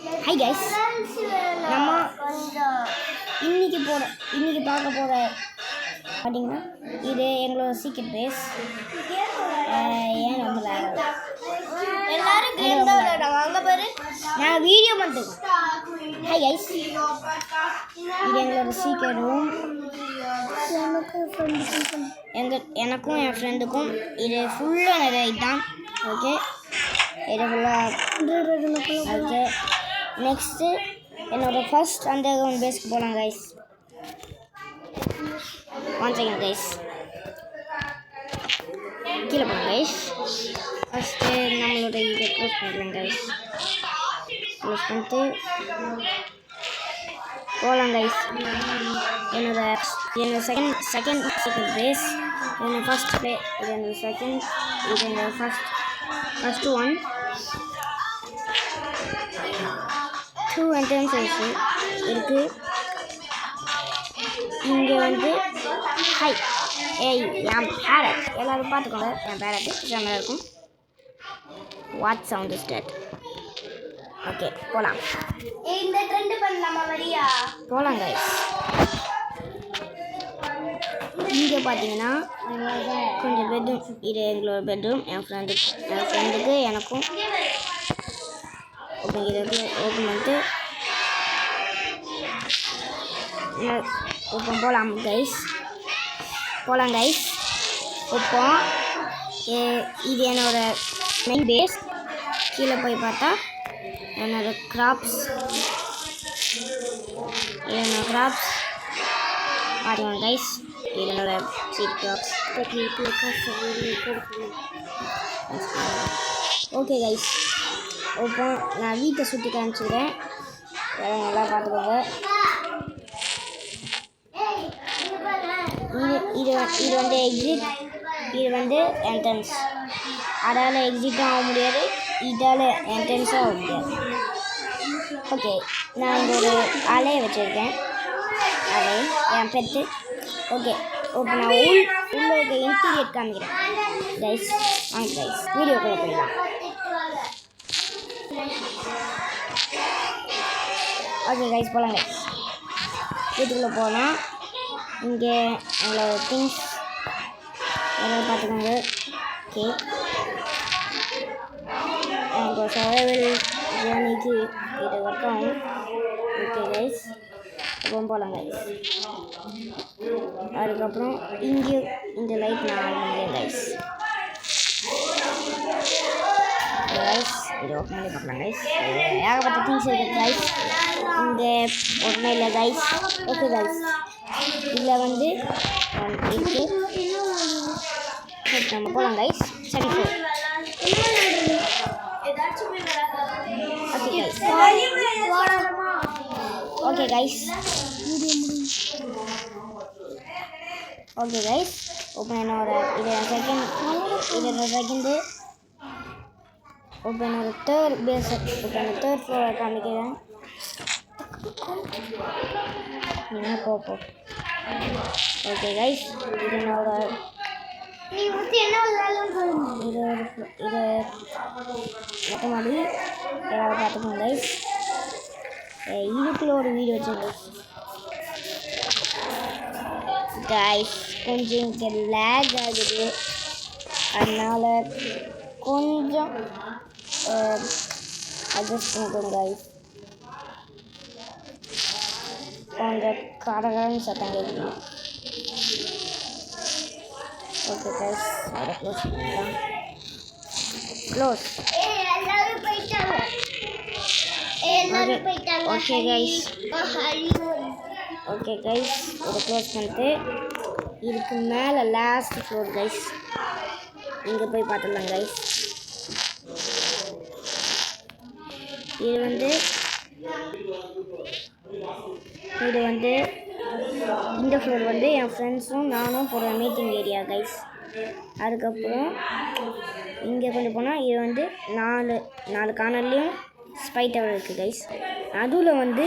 Hi guys, நம்ம இன்னைக்கு பார்க்க போகிற பார்த்தீங்கன்னா இது எங்களோட சீக்ரெட் பேஸ். ஏன் ரொம்ப எல்லாரும் கேம் தான் விளையாடுறாங்க. அங்கே பாரு, நான் வீடியோ பண்ணிருக்கோம். ஹாய் கைஸ், இது எங்களோட சீக்ரெட் ரூம். எனக்கும் என் ஃப்ரெண்டுக்கும் இது ஃபுல்லாக நிறைய தான். ஓகே, இது ஃபுல்லாக ஓகே. நெக்ஸ்ட்டு என்னோட ஃபர்ஸ்ட் அண்டர் கிரவுண்ட் பேஸ்க்கு போகலாம் கைஸ். ஒன் செகண்ட் கைஸ், கீழே போகலாம் கைஸ். ஃபஸ்ட்டு நம்மளோட இதை க்ளோஸ் பண்ணிக்கலாம் கைஸ். க்ளோஸ் பண்ணிட்டு போகலாம் கைஸ். என்னோட செகண்ட் பேஸ், என்னோட ஃபர்ஸ்ட் பிளே, இது என்னோட செகண்ட், இது என்னோட ஃபர்ஸ்ட் ஒன். 2 என்ட்ரன்ஸஸ் இருக்குது. இங்கே வந்து ஹாய் ஏய் என் பேரட், எல்லோரும் பார்த்துக்கோங்க. என் பேரட்டு கேமரா இருக்கும். What sound is that? Okay, போகலாம். இந்த ட்ரெண்ட் பண்ணலாமா? வரியா போகலாம் கைஸ். இங்கே பார்த்தீங்கன்னா கொஞ்சம் பெட்ரூம், இது எங்களோட பெட்ரூம். என் ஃப்ரெண்டுக்கு எனக்கும் ஓகே. இதை ஓப்பன் பண்ணிட்டு இப்போ போகலாம் கைஸ். இப்போ இது என்னோட மெயின் பேஸ். கீழே போய் பார்த்தா என்னோட கிராப்ஸ் பாருங்க கைஸ். இது என்னோட சீட் கிராப்ஸ். ஓகே கைஸ், இப்போ நான் வீட்டை சுற்றி காமிச்சுக்கிறேன். நல்லா பார்த்துக்கோங்க. இது வந்து எக்ஸிட், இது வந்து என்ட்ரன்ஸ். அதால் எக்ஸிட்டும் ஆக முடியாது, இதால் என்ட்ரன்ஸும் ஆக முடியாது. ஓகே, நான் இங்கே ஒரு அலையை வச்சுருக்கேன். அலை என் பெட்டு. ஓகே, இப்போ நான் உள்ள இருக்க இன்டீரியர் காமிக்கிறேன் கைஸ். வாங்க கைஸ், வீடியோக்குள்ளே போயிடலாம். ஓகே கைஸ், போகலாம் கைஸ். வீட்டுக்குள்ளே போனால் இங்கே எங்களோட திங்ஸ் எல்லாம் பார்த்துக்கோங்க. ஓகே, எங்கள் சர்வைவல் ஜேர்னிக்கு இது ஒர்க் ஆகும். ஓகே கைஸ், இப்போ போகலாம் கைஸ். அதுக்கப்புறம் இங்கே இந்த லைட் நான் ஆன் பண்ணுறேன் கைஸ். இது ஓப்பன் பண்ணி பார்க்கலாம் கைஸ். ஏகப்பட்ட திங்ஸ் இருக்குது கைஸ். இங்கே ஒன்றுமே இல்லை கைஸ். ஓகே கைஸ், இதில் வந்து இருக்குது. நம்ம போகலாம் கைஸ். சரி போ. Okay guys, okay guys. இப்போ என்னோட செகண்டு இப்போ என்னோட தேர்ட் பேஸ். இப்போ என்னோட தேர்ட் ஃப்ளோரை காமிக்கிறேன். என்ன போப்போ. ஓகே கைஸ், இது என்னோட மொட்டை மாடி. எல்லாரும் பார்த்துக்கோங்க கைஸ். இதுக்குள்ள ஒரு வீடியோ வச்சுருக்கேன் கைஸ். கொஞ்சம் இங்கே லேக் ஆகுது, அதனால் கொஞ்சம் அட்ஜஸ்ட் பண்ணிக்கோங்க கைஸ். கொஞ்சம் கடகடன்னு சத்தம் கேட்குது. ஓகே கைஸ், அதை க்ளோஸ் பண்ணிடலாம். Close. Okay guys, okay guys, இதை க்ளோஸ் பண்ணிட்டு இதுக்கு மேலே லாஸ்ட் ஃப்ளோர் கைஸ். இங்கே போய் பார்த்துடலாம் கைஸ். இது வந்து இந்த ஃப்ளோர் வந்து என் ஃப்ரெண்ட்ஸும் நானும் போகிற மீட்டிங் ஏரியா கைஸ். அதுக்கப்புறம் இங்கே கொஞ்சம் போனால் இது வந்து நாலு கார்னர்லேயும் ஸ்பை டவர் இருக்குது கைஸ். அதில் வந்து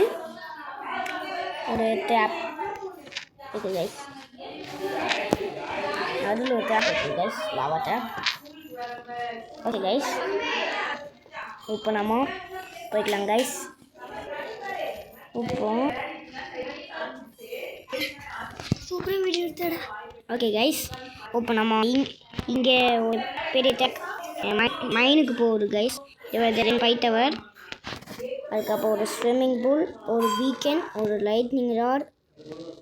ஒரு டேப் இருக்குது கைஸ். அதில் ஒரு டேப் இருக்குது guys, lava tape. Okay guys, இப்போ நம்ம போய்க்கலாம் கைஸ். இப்போ சூப்பர் வீடியோ எடுத்தடா. ஓகே கைஸ், இப்போ நம்ம இங்கே ஒரு பெரிய டெக் மைனுக்கு போகுது கைஸ். இது 5 டவர், அதுக்கப்புறம் ஒரு ஸ்விம்மிங் பூல், ஒரு வீக்கெண்ட், ஒரு லைட்னிங் ராட்,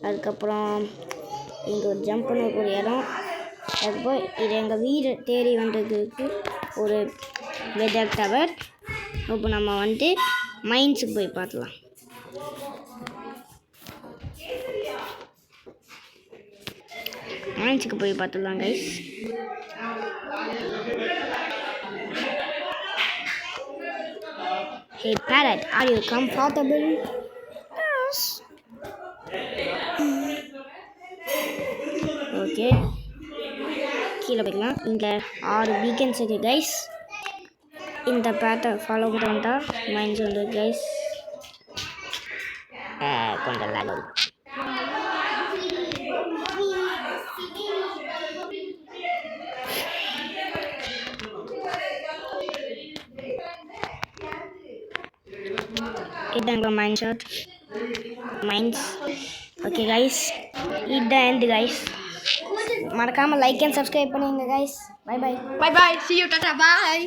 அதுக்கப்புறம் இங்கே ஒரு ஜம்ப் பண்ணக்கூடிய இடம், அதுக்கப்புறம் இது எங்கள் வீடு தேடி வந்ததுக்கு ஒரு வெதர் டவர். இப்போ நம்ம வந்து மைன்ஸுக்கு போய் பார்க்கலாம். மைன்ஸுக்கு போய் பார்த்துடலாம் guys. Hey parrot, are you comfortable? Yes. Okay, கீழே போய்க்கலாம். இங்கே 6 வீக்கெண்ட்ஸ் இருக்குது கைஸ். இந்த பேட்டை ஃபாலோ பண்ணிட்டா மைண்ட்ஸ் வந்து கைஸ் கொஞ்சம் லேக் ஆகும். இதாங்க mind shot minds. Okay guys, இதுதான் எண்டு கைஸ். மறக்காமல் லைக் அண்ட் சப்ஸ்கிரைப் பண்ணுங்க guys. Bye bye. Bye bye. See you. Tata. Bye.